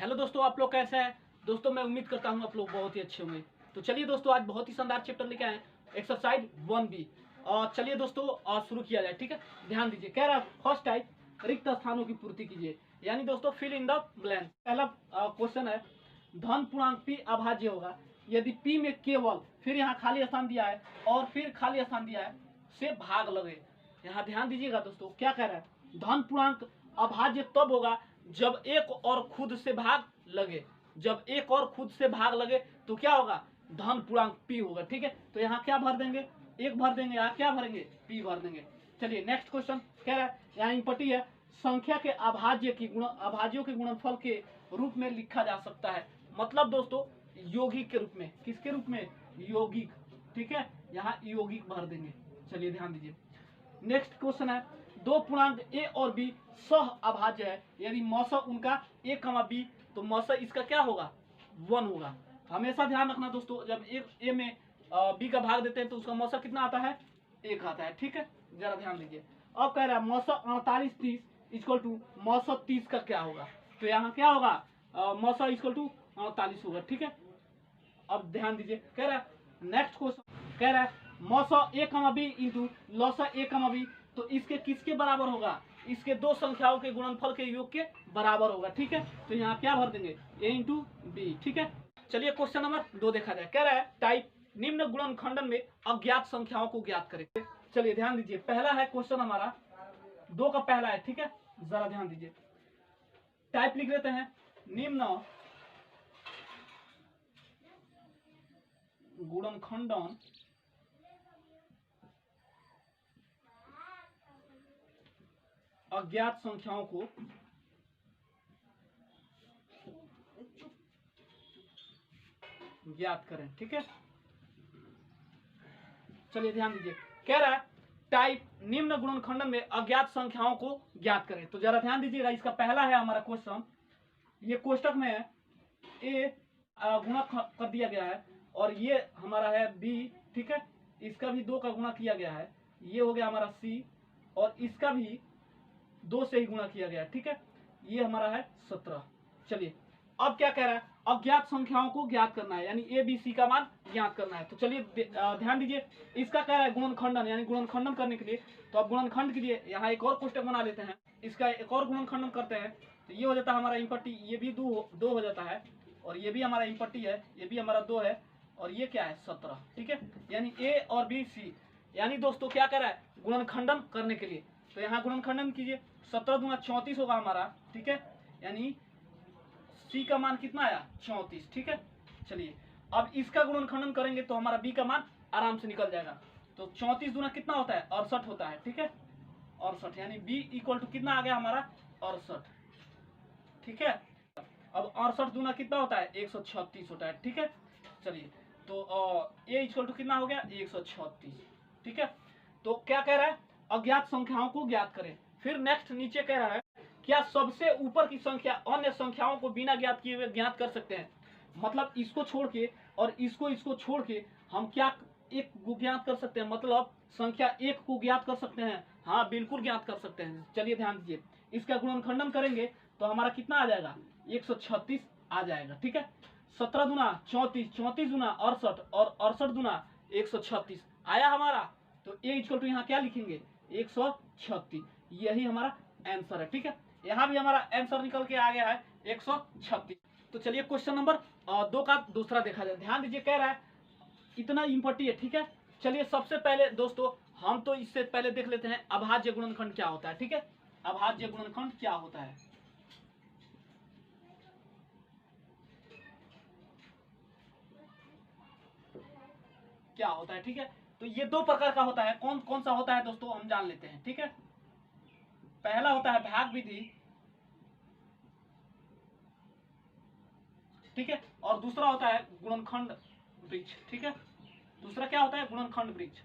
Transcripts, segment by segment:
Hello दोस्तों, आप लोग कैसे हैं? दोस्तों मैं उम्मीद करता हूँ आप लोग बहुत ही अच्छे होंगे। तो चलिए दोस्तों, आज बहुत ही शानदार चैप्टर लेके आए हैं, एक्सरसाइज 1B। और चलिए दोस्तों शुरू किया जाए। ठीक है, ध्यान दीजिए। कह रहा है फर्स्ट टाइप, रिक्त स्थानों की पूर्ति कीजिए, यानी दोस्तों फिल इन द ब्लैंक। पहला क्वेश्चन है, धन पूर्णांक p अभाज्य होगा यदि p में केवल, फिर यहाँ खाली स्थान दिया है और फिर खाली स्थान दिया है, से भाग लगे। यहाँ ध्यान दीजिएगा दोस्तों, क्या कह रहा है, धन पूर्णांक अभाज्य तब होगा जब एक और खुद से भाग लगे। जब एक और खुद से भाग लगे तो क्या होगा, धन पूर्णांक p होगा। ठीक है, तो यहाँ क्या भर देंगे, एक भर देंगे, यहाँ क्या भरेंगे, p भर देंगे। चलिए नेक्स्ट क्वेश्चन कह रहा है, यहाँ इंपटी है, संख्या के अभाज्यों के गुणनफल के रूप में लिखा जा सकता है। मतलब दोस्तों यौगिक के रूप में, किसके रूप में, यौगिक। ठीक है, यहाँ यौगिक भर देंगे। चलिए ध्यान दीजिए। नेक्स्ट क्वेश्चन है, दो पूर्णांक a और b सह अभाज्य है यदि मौसा उनका a, b, तो मौसा इसका क्या होगा, 1 होगा। हमेशा ध्यान रखना दोस्तों, जब a में b का भाग देते हैं तो उसका मौसा कितना आता है, 1 आता है। ठीक है, जरा ध्यान दीजिए। अब कह रहा है मौसा 48 30 इक्वल टू मौसा 30 का क्या होगा, तो यहाँ क्या होगा, मौसा इक्वल टू 48 होगा। ठीक है, अब ध्यान दीजिए। कह रहा है नेक्स्ट क्वेश्चन, कह रहा है मौसा a, b इंटू लौसा a, b, तो इसके किसके बराबर होगा, इसके दो संख्याओं के गुणनफल के योग के बराबर होगा। ठीक है, तो यहाँ क्या भर देंगे, a इंटू बी। ठीक है, चलिए क्वेश्चन नंबर 2 देखा जाए। कह रहा है टाइप, निम्न गुणनखंडन में अज्ञात संख्याओं को ज्ञात करें। चलिए ध्यान दीजिए, पहला है क्वेश्चन हमारा 2 का पहला है। ठीक है, जरा ध्यान दीजिए। टाइप लिख लेते हैं, निम्न गुणनखंडन अज्ञात संख्याओं को ज्ञात करें। ठीक है, चलिए ध्यान दीजिए। कह रहा है टाइप, निम्न गुणनखंडन में अज्ञात संख्याओं को ज्ञात करें। तो जरा ध्यान दीजिएगा, इसका पहला है हमारा क्वेश्चन, ये कोष्टक में है, ए गुणा कर दिया गया है और ये हमारा है बी। ठीक है, इसका भी 2 का गुणा किया गया है, ये हो गया हमारा सी, और इसका भी 2 से ही गुणा किया गया है। ठीक है, ये हमारा है 17। चलिए अब क्या कह रहा है, अज्ञात संख्याओं को ज्ञात करना है, यानी ए बी सी का मान ज्ञात करना है। तो चलिए ध्यान दीजिए, इसका कह रहा है गुणनखंडन, यानी गुणनखंडन करने के लिए, तो अब गुणनखंड के लिए यहाँ एक और कोष्टक बना लेते हैं, इसका एक और गुणनखंडन करते हैं। तो ये हो जाता है हमारा इंपट्टी, ये भी 2 हो जाता है, और ये भी हमारा इंपट्टी है, ये भी हमारा 2 है, और ये क्या है 17। ठीक है, यानी ए और बी सी, यानी दोस्तों क्या कह रहा है, गुणनखंडन करने के लिए। तो यहाँ गुणनखंडन कीजिए, 17 दूना 34 होगा हमारा। ठीक है, यानी सी का मान कितना आया, 34। ठीक है, चलिए अब इसका गुणनखंडन करेंगे तो हमारा बी का मान आराम से निकल जाएगा। तो 34 दूना कितना होता है, 68 होता है। ठीक है, 68, यानी बी इक्वल टू कितना आ गया हमारा, 68। ठीक है, अब 68 दूना कितना होता है, 136 होता है। ठीक है, चलिए तो ए इक्वल टू कितना हो गया, 136। ठीक है, तो क्या कह रहा है, अज्ञात संख्याओं को ज्ञात करें। फिर नेक्स्ट नीचे कह रहा है, क्या सबसे ऊपर की संख्या अन्य संख्याओं को बिना ज्ञात किए हुए ज्ञात कर सकते हैं। मतलब इसको छोड़ के और इसको छोड़ के हम क्या एक को ज्ञात कर सकते हैं, मतलब संख्या 1 को ज्ञात कर सकते हैं। हाँ बिल्कुल ज्ञात कर सकते हैं। चलिए ध्यान दीजिए, इसका गुणनखंडन करेंगे तो हमारा कितना आ जाएगा, 136 आ जाएगा। ठीक है, 17 दूना 34, 34 दूना 68, और 68 दूना 136 आया हमारा। तो ए इक्वल टू यहाँ क्या लिखेंगे, 136, यही हमारा आंसर है। ठीक है, यहाँ भी हमारा आंसर निकल के आ गया है 136। तो चलिए क्वेश्चन नंबर 2 का दूसरा देखा जाए। ध्यान दीजिए, कह रहा है इतना इंपॉर्टेंट है। ठीक है, चलिए सबसे पहले दोस्तों हम तो इससे पहले देख लेते हैं अभाज्य गुणनखंड क्या होता है। ठीक है, अभाज्य गुणनखंड क्या होता है, क्या होता है। ठीक है, तो ये 2 प्रकार का होता है, कौन कौन सा होता है दोस्तों हम जान लेते हैं। ठीक है, पहला होता है भाग विधि। ठीक है, और दूसरा होता है गुणनखंड वृक्ष। ठीक है, दूसरा क्या होता है, गुणनखंड वृक्ष।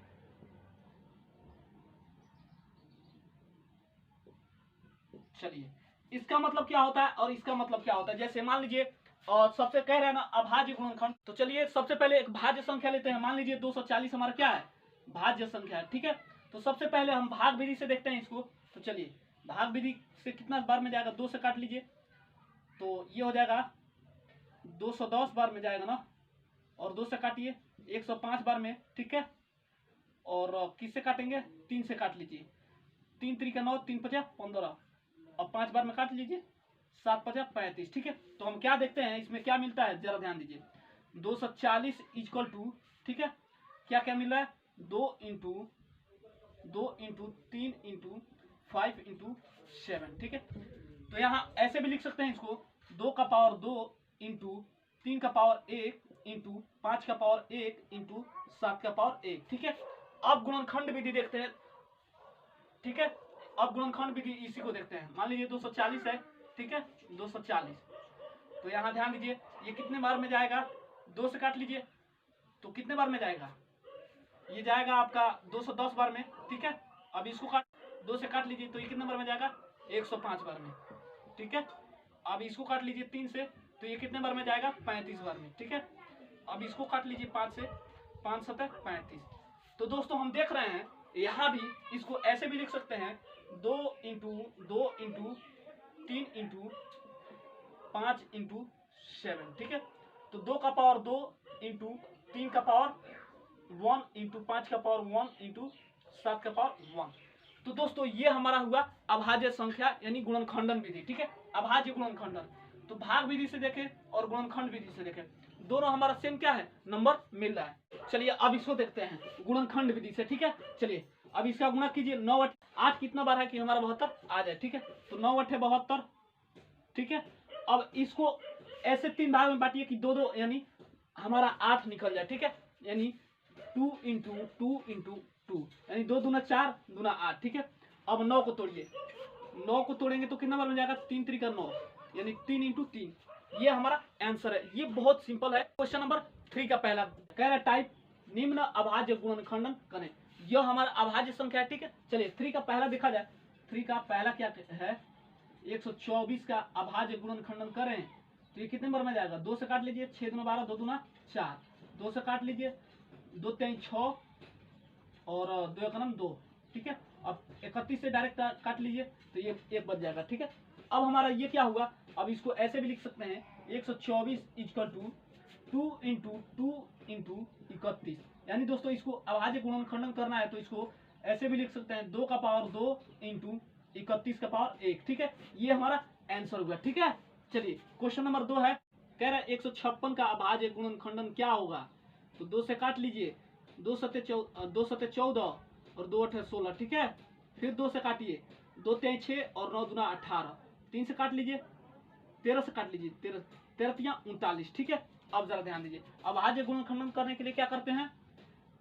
चलिए इसका मतलब क्या होता है और इसका मतलब क्या होता है, जैसे मान लीजिए और सबसे कह रहे हैं ना अभाज्य गुणनखंड। तो चलिए सबसे पहले एक भाज्य संख्या लेते हैं, मान लीजिए 240 हमारा क्या है, भाज्य संख्या है। ठीक है, तो सबसे पहले हम भाग विधि से देखते हैं इसको। तो चलिए भाग विधि से कितना बार में जाएगा, 2 से काट लीजिए, तो ये हो जाएगा 210 बार में जाएगा ना, और 2 से काटिए 105 बार में, ठीक है। और किससे काटेंगे, 3 से काट लीजिए, 3 3 का 9, 3 5 15, और 5 बार में काट लीजिए, 7 5 35, ठीक है। तो हम क्या देखते हैं इसमें क्या मिलता है, जरा ध्यान दीजिए। 240 इक्वल टू, ठीक है, क्या क्या मिल रहा है, 2 इंटू 3 इंटू 5 इंटू 7, ठीक है। तो यहाँ ऐसे भी लिख सकते हैं इसको, 2 का पावर 2 इंटू 3 का पावर 1 इंटू 5 का पावर 1 इंटू 7 का पावर 1, ठीक है। अब गुणनखंड विधि देखते हैं, ठीक है। अब गुणनखंड विधि इसी को देखते हैं। मान लीजिए 240 है, ठीक है, 240। तो यहाँ ध्यान दीजिए, ये कितने बार में जाएगा, 2 से काट लीजिए, तो कितने बार में जाएगा, ये जाएगा आपका 210 बार में, ठीक है। अब इसको 2 से काट लीजिए, तो ये कितने बार में जाएगा, 105 बार में, ठीक है। अब इसको काट लीजिए 3 से, तो ये कितने बार में जाएगा, 35 बार में, ठीक है। अब इसको काट लीजिए 5 से, 5 7 35। तो दोस्तों हम देख रहे हैं यहाँ भी इसको ऐसे भी लिख सकते हैं, 2 इंटू 3 इंटू 5 इंटू 7, ठीक है। तो 2 का पावर 2 इंटू 3 का पावर 1 इंटू 5 का पावर 1 इंटू 7 का पावर 1। तो दोस्तों ये हमारा हुआ अभाज्य संख्या यानी गुणनखंडन विधि, ठीक है, अभाज्य गुणनखंडन। तो भाग विधि से देखें और गुणनखंड विधि से देखें, दोनों हमारा सेम क्या है, नंबर मिल रहा है। चलिए अब इसको देखते हैं गुणनखंड विधि से, ठीक है। चलिए अब इसका गुणा कीजिए, 9 8 कितना बार है कि हमारा 72 आ जाए, ठीक है। तो 9 8 72, ठीक है। अब इसको ऐसे 3 भाग में बांटिए कि 2 2 यानी हमारा 8 निकल जाए, ठीक है। यानी 2 इंटू 2 इंटू 2 यानी 2 दूना 4 दूना 8, ठीक है। अब 9 को तोड़िए, 9 को तोड़ेंगे तो कितना बार में जाएगा, 3 3 का 9 यानी 3 इंटू 3। ये हमारा आंसर है। ये बहुत सिंपल है। क्वेश्चन नंबर 3 का पहला कह रहा टाइप निम्न अभाज्य गुणनखंडन करें। यह हमारा अभाज्य संख्या है, ठीक है। चलिए 3 का पहला देखा जाए। 3 का पहला क्या है, 124 का अभाज्य गुणनखंडन करें तो ये कितने बार में जाएगा, 2 से काट लीजिए, 6 दूना 12, 2 दूना 4, 2 से काट लीजिए, 2 3 6 और 2 1 2, ठीक है। अब 31 से डायरेक्ट काट लीजिए तो ये 1 बच जाएगा, ठीक है। अब हमारा ये क्या हुआ, अब इसको ऐसे भी लिख सकते हैं, 124 इक्वल टू 2 इंटू 2 इंटू 31। यानी दोस्तों इसको अभाज्य गुणनखंडन करना है तो इसको ऐसे भी लिख सकते हैं, 2 का पावर 2 इंटू 31 का पावर 1, ठीक है। ये हमारा आंसर हुआ, ठीक है। चलिए क्वेश्चन नंबर 2 है, कह रहा है 156 का अभाज्य गुणनखंडन क्या होगा। तो 2 से काट लीजिए, 2 सत्ते 14 और 2 8 16, ठीक है। फिर 2 से काटिए, 2 3 6 और 9 दूना 18, 3 से काट लीजिए, 13 से काट लीजिए, 13 13 39, ठीक है। अब जरा ध्यान दीजिए, अब अभाज्य गुणनखंडन करने के लिए क्या करते हैं,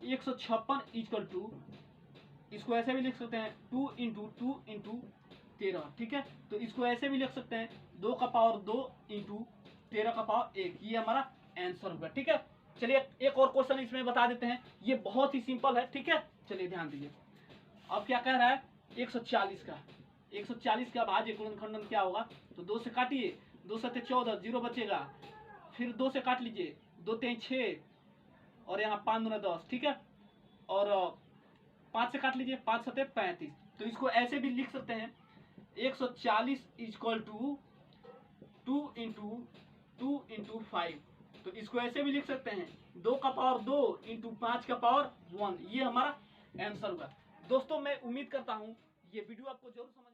156 इक्वल टू, इसको ऐसे भी लिख सकते हैं 2 इंटू 2 इंटू 13, ठीक है। तो इसको ऐसे भी लिख सकते हैं 2 का पावर 2 इंटू 13 का पावर 1। ये हमारा आंसर होगा, ठीक है। चलिए एक और क्वेश्चन इसमें बता देते हैं, ये बहुत ही सिंपल है, ठीक है। चलिए ध्यान दीजिए, अब क्या कह रहा है, 140 का अभाज्य गुणनखंडन क्या होगा। तो 2 से काटिए, 2 7 14, 0 बचेगा। फिर 2 से काट लीजिए, 2 3 6 और यहाँ 5 दूना 10, ठीक है। और 5 से काट लीजिए, 5 7 35। तो इसको ऐसे भी लिख सकते हैं, 140 इक्वल टू 2 इंटू 5। तो इसको ऐसे भी लिख सकते हैं, 2 का पावर 2 इंटू 5 का पावर 1। ये हमारा आंसर होगा। दोस्तों मैं उम्मीद करता हूँ ये वीडियो आपको जरूर समझ